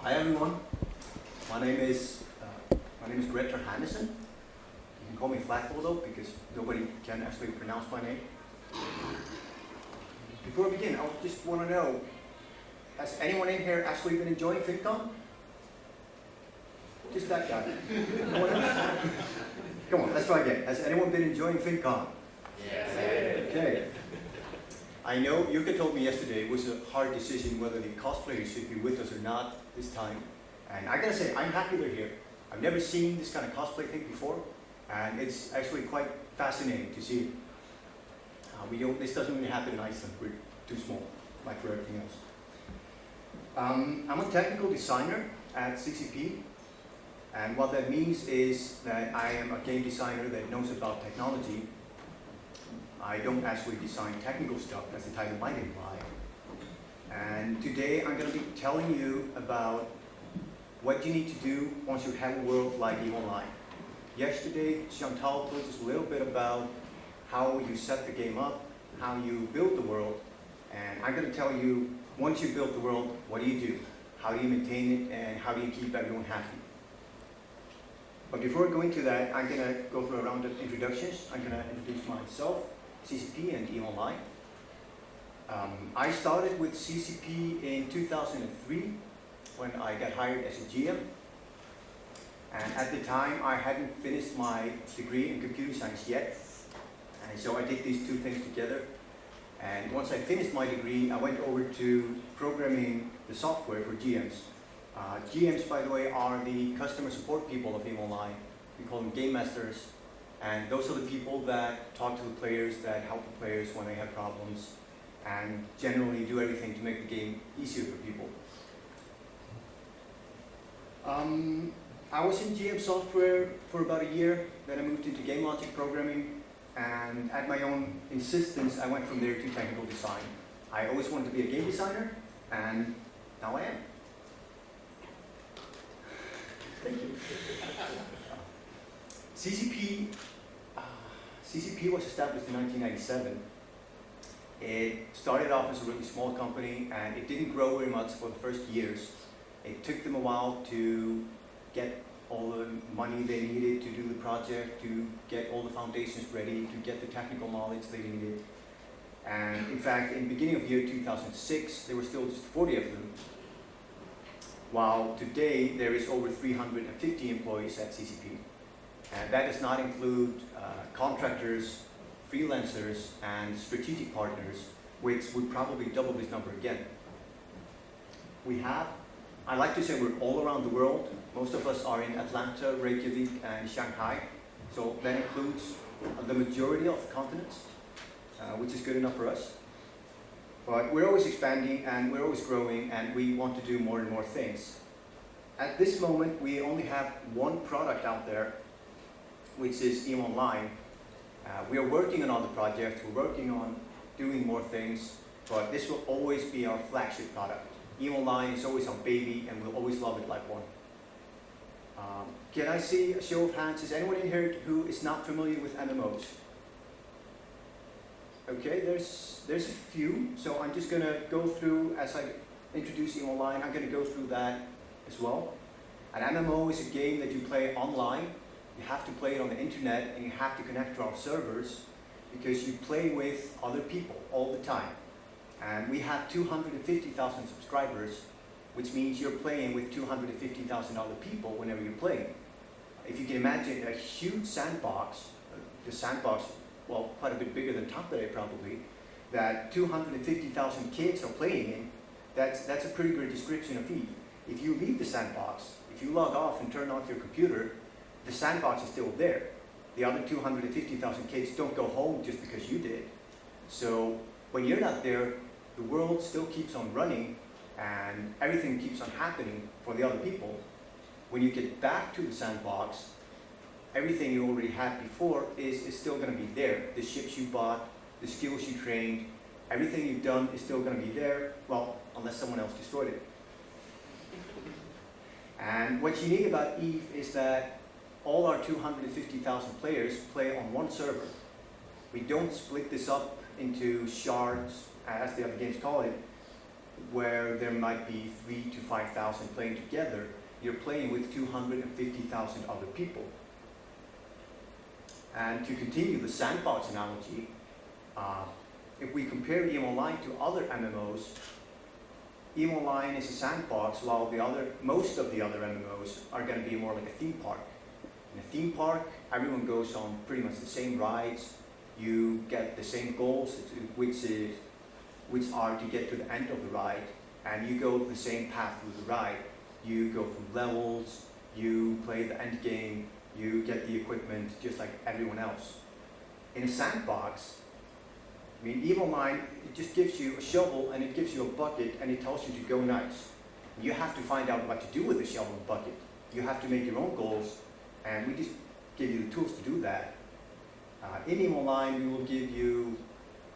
Hi everyone. My name is Greta Hannison. You can call me Flatball though, because nobody can actually pronounce my name. Before I begin, I just want to know: has anyone in here actually been enjoying Finncon? Just that guy. No one else? Come on, let's try again. Has anyone been enjoying Finncon? Yes. Okay. I know Yuka told me yesterday it was a hard decision whether the cosplayers should be with us or not this time. And I gotta say, I'm happy they're here. I've never seen this kind of cosplay thing before, and it's actually quite fascinating to see. This doesn't really happen in Iceland. We're too small, like for everything else. I'm a technical designer at CCP, and what that means is that I am a game designer that knows about technology. I don't actually design technical stuff, as the title might imply. And today I'm going to be telling you about what you need to do once you have a world like EVE Online. Yesterday, Chantal told us a little bit about how you set the game up, how you build the world, and I'm going to tell you, once you build the world, what do you do? How do you maintain it, and how do you keep everyone happy? But before I go into that, I'm going to go through a round of introductions. I'm going to introduce myself, CCP, and EVE Online. I started with CCP in 2003 when I got hired as a GM. And at the time, I hadn't finished my degree in computer science yet. And so I did these two things together. And once I finished my degree, I went over to programming the software for GMs. GMs, by the way, are the customer support people of EVE Online. We call them game masters. And those are the people that talk to the players, that help the players when they have problems, and generally do everything to make the game easier for people. I was in GM software for about a year, then I moved into game logic programming, and at my own insistence, I went from there to technical design. I always wanted to be a game designer, and now I am. Thank you. CCP was established in 1997. It started off as a really small company, and it didn't grow very much for the first years. It took them a while to get all the money they needed to do the project, to get all the foundations ready, to get the technical knowledge they needed. And in fact, in the beginning of the year 2006, there were still just 40 of them, while today there is over 350 employees at CCP. And that does not include contractors, freelancers, and strategic partners, which would probably double this number again. I like to say we're all around the world. Most of us are in Atlanta, Reykjavik, and Shanghai. So that includes the majority of the continents, which is good enough for us. But we're always expanding, and we're always growing, and we want to do more and more things. At this moment, we only have one product out there, which is EVE Online. We are working on other projects, we're working on doing more things, but this will always be our flagship product. EVE Online is always our baby, and we'll always love it like one. Can I see a show of hands? Is anyone in here who is not familiar with MMOs? Okay, there's a few, so I'm just going to go through, as I introduce EVE Online, I'm going to go through that as well. An MMO is a game that you play online. You have to play it on the internet, and you have to connect to our servers because you play with other people all the time. And we have 250,000 subscribers, which means you're playing with 250,000 other people whenever you're playing. If you can imagine a huge sandbox, the sandbox, well, quite a bit bigger than Tampere probably, that 250,000 kids are playing in, that's a pretty good description of EVE. If you leave the sandbox, if you log off and turn off your computer, the sandbox is still there. The other 250,000 kids don't go home just because you did. So when you're not there, the world still keeps on running and everything keeps on happening for the other people. When you get back to the sandbox, everything you already had before is still going to be there. The ships you bought, the skills you trained, everything you've done is still going to be there, well, unless someone else destroyed it. And what's unique about EVE is that all our 250,000 players play on one server. We don't split this up into shards, as the other games call it. where there might be 3,000 to 5,000 playing together, you're playing with 250,000 other people. And to continue the sandbox analogy, if we compare EVE Online to other MMOs, EVE Online is a sandbox, while most of the other MMOs are going to be more like a theme park. In a theme park, everyone goes on pretty much the same rides. You get the same goals, which are to get to the end of the ride, and you go the same path through the ride. You go through levels, you play the end game, you get the equipment just like everyone else. In a sandbox, I mean, EVE Online, it just gives you a shovel and it gives you a bucket and it tells you to go nice. You have to find out what to do with the shovel and bucket. You have to make your own goals, and we just give you the tools to do that. In EVE Online, we will give you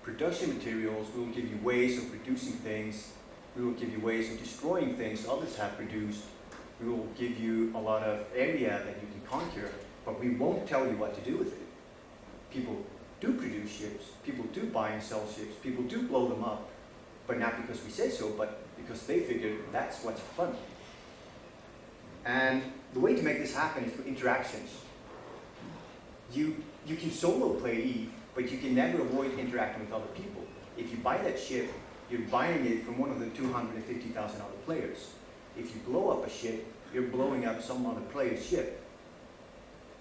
production materials, we will give you ways of producing things, we will give you ways of destroying things others have produced, we will give you a lot of area that you can conquer, but we won't tell you what to do with it. People do produce ships, people do buy and sell ships, people do blow them up, but not because we say so, but because they figure that's what's fun. And the way to make this happen is through interactions. You can solo play EVE, but you can never avoid interacting with other people. If you buy that ship, you're buying it from one of the 250,000 other players. If you blow up a ship, you're blowing up some other player's ship.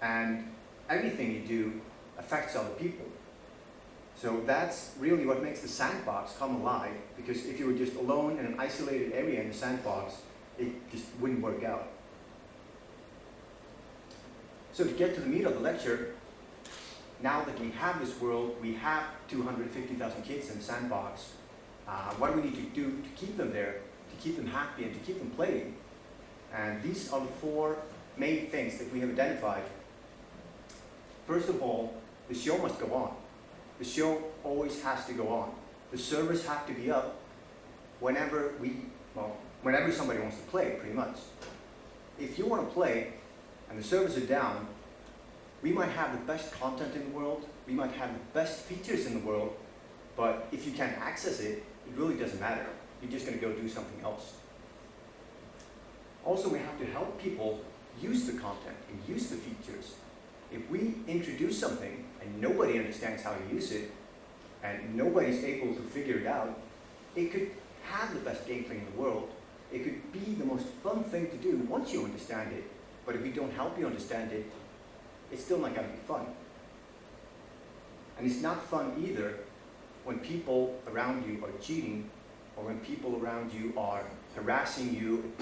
And everything you do affects other people. So that's really what makes the sandbox come alive, because if you were just alone in an isolated area in the sandbox, it just wouldn't work out. So to get to the meat of the lecture, now that we have this world, we have 250,000 kids in the sandbox, what do we need to do to keep them there, to keep them happy and to keep them playing? And these are the four main things that we have identified. First of all, the show must go on. The show always has to go on. The servers have to be up whenever somebody wants to play, pretty much. If you want to play and the servers are down, we might have the best content in the world, we might have the best features in the world, but if you can't access it, it really doesn't matter. You're just going to go do something else. Also, we have to help people use the content and use the features. If we introduce something and nobody understands how to use it, and nobody's able to figure it out, it could have the best gameplay in the world. It could be the most fun thing to do once you understand it. But if we don't help you understand it, it's still not going to be fun. And it's not fun either when people around you are cheating, or when people around you are harassing you,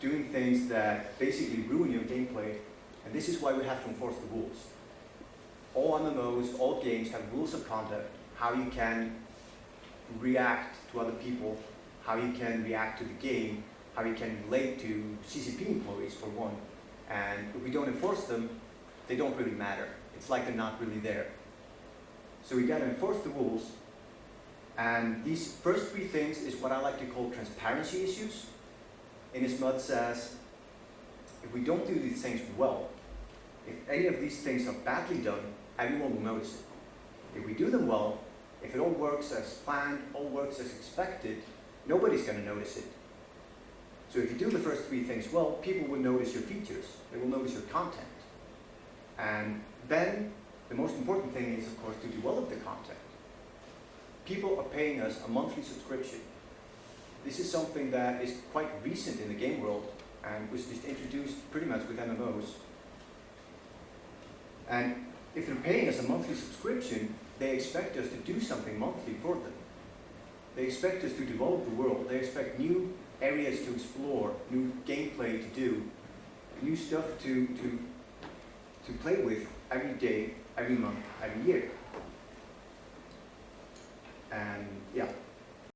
doing things that basically ruin your gameplay. And this is why we have to enforce the rules. All MMOs, all games have rules of conduct, how you can react to other people, how you can react to the game, how you can relate to CCP employees, for one. And if we don't enforce them, they don't really matter. It's like they're not really there. So we got to enforce the rules. And these first three things is what I like to call transparency issues. In as much as if we don't do these things well, if any of these things are badly done, everyone will notice it. If we do them well, if it all works as planned, all works as expected, nobody's going to notice it. So if you do the first three things well, people will notice your features. They will notice your content. And then the most important thing is, of course, to develop the content. People are paying us a monthly subscription. This is something that is quite recent in the game world and was just introduced pretty much with MMOs. And if they're paying us a monthly subscription, they expect us to do something monthly for them. They expect us to develop the world. They expect new areas to explore, new gameplay to do, new stuff to play with every day, every month, every year. And yeah.